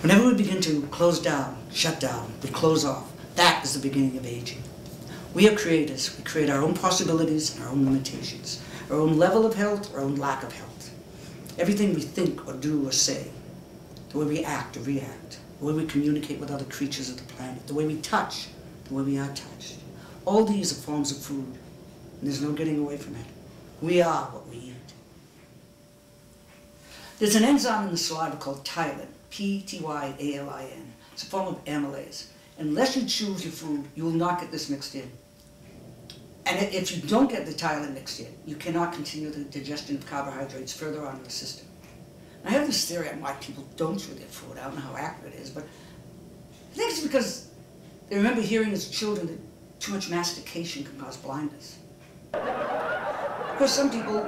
Whenever we begin to close down, shut down, we close off. That is the beginning of aging. We are creators. We create our own possibilities and our own limitations, our own level of health, our own lack of health. Everything we think or do or say, the way we act or react, the way we communicate with other creatures of the planet, the way we touch, the way we are touched. All these are forms of food, and there's no getting away from it. We are what we eat. There's an enzyme in the saliva called tyalin, P-T-Y-A-L-I-N. It's a form of amylase. Unless you choose your food, you will not get this mixed in. And if you don't get the tyalin mixed in, you cannot continue the digestion of carbohydrates further on in the system. And I have this theory on why people don't chew their food. I don't know how accurate it is, but I think it's because they remember hearing as children that too much mastication can cause blindness. Of course, some people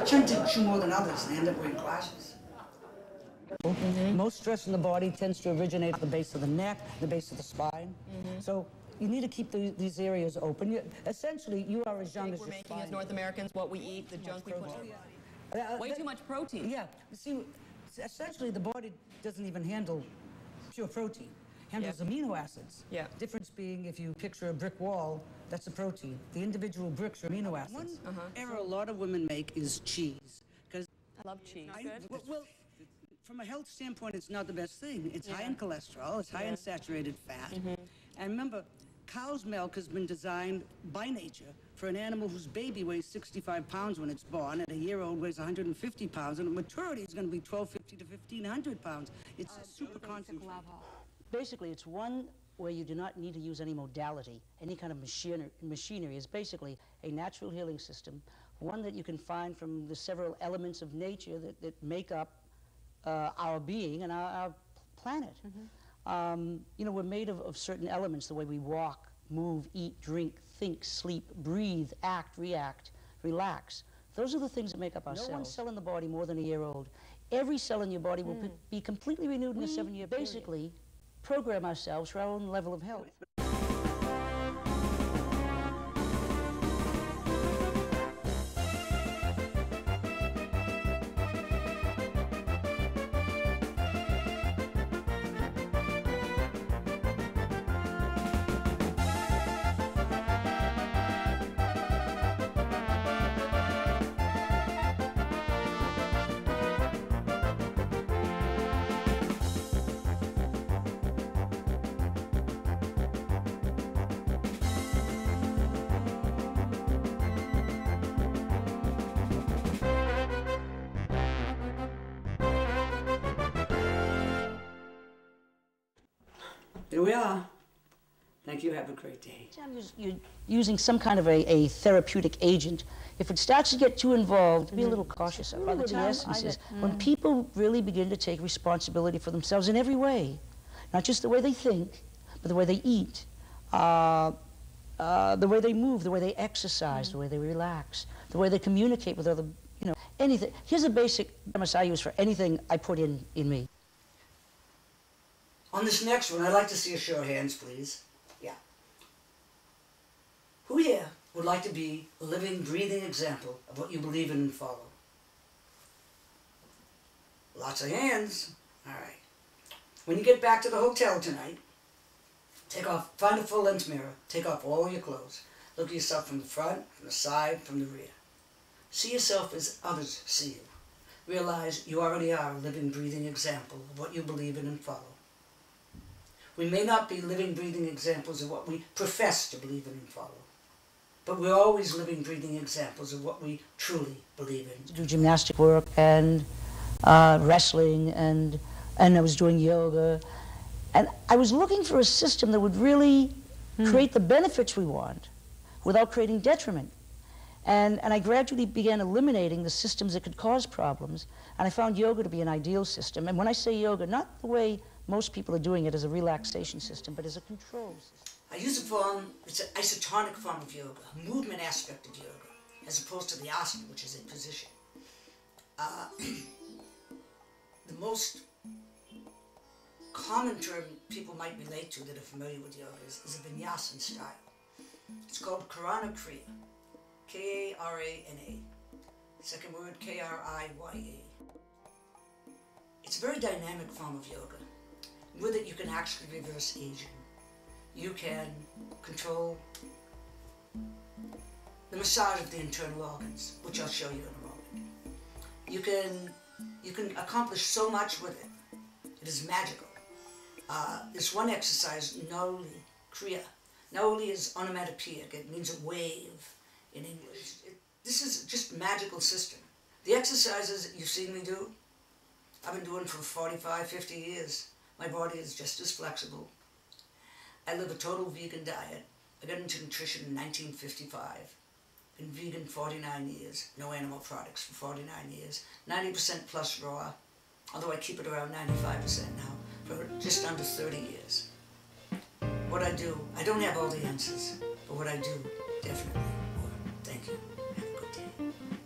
tend to chew more than others and they end up wearing glasses. Most stress in the body tends to originate at the base of the neck, the base of the spine. So you need to keep these areas open. Essentially, you are as young as your spine. We're making as North Americans what we eat, the junk we put in. Way too much protein. Yeah. See, essentially, the body doesn't even handle pure protein. Handles amino acids. Yeah. Difference being, if you picture a brick wall, that's a protein. The individual bricks are amino acids. One error a lot of women make is cheese. I love cheese. Well, from a health standpoint, it's not the best thing. It's high in cholesterol, it's high in saturated fat. And remember, cow's milk has been designed by nature for an animal whose baby weighs 65 pounds when it's born, and a year-old weighs 150 pounds, and maturity is going to be 1,250 to 1,500 pounds. It's super concentrated. Basically, it's one where you do not need to use any modality, any kind of machinery. It's basically a natural healing system, one that you can find from the several elements of nature that make up our being and our planet. You know, we're made of certain elements, the way we walk, move, eat, drink, think, sleep, breathe, act, react, relax. Those are the things that make up our cells. No one cell in the body more than a year old. Every cell in your body will be completely renewed in a 7-year period. Basically, program ourselves for our own level of health. Here we are. Thank you. Have a great day. You're using some kind of a therapeutic agent. If it starts to get too involved, be a little cautious about the essences. When people really begin to take responsibility for themselves in every way, not just the way they think, but the way they eat, the way they move, the way they exercise, the way they relax, the way they communicate with other, you know, anything. Here's a basic premise I use for anything I put in me. On this next one, I'd like to see a show of hands, please. Yeah. Who here would like to be a living, breathing example of what you believe in and follow? Lots of hands. All right. When you get back to the hotel tonight, find a full-length mirror, take off all your clothes. Look at yourself from the front, from the side, from the rear. See yourself as others see you. Realize you already are a living, breathing example of what you believe in and follow. We may not be living, breathing examples of what we profess to believe in and follow, but we're always living, breathing examples of what we truly believe in. Do gymnastic work and wrestling, and I was doing yoga, and I was looking for a system that would really create the benefits we want without creating detriment. And I gradually began eliminating the systems that could cause problems, and I found yoga to be an ideal system. And when I say yoga, not the way most people are doing it as a relaxation system, but as a control system. I use a form, it's an isotonic form of yoga, a movement aspect of yoga, as opposed to the asana, which is a position. The most common term people might relate to that are familiar with yoga is a vinyasa style. It's called Karana Kriya, K-A-R-A-N-A. Second word, K-R-I-Y-A. It's a very dynamic form of yoga. With it, you can actually reverse aging. You can control the massage of the internal organs, which I'll show you in a moment. You can accomplish so much with it. It is magical. This one exercise, Naoli Kriya. Naoli is onomatopoeic. It means a wave in English. This is just magical system. The exercises that you've seen me do, I've been doing for 45, 50 years. My body is just as flexible. I live a total vegan diet. I got into nutrition in 1955. Been vegan 49 years. No animal products for 49 years. 90% plus raw, although I keep it around 95% now, for just under 30 years. What I do, I don't have all the answers, but what I do, definitely more. Thank you. Have a good day.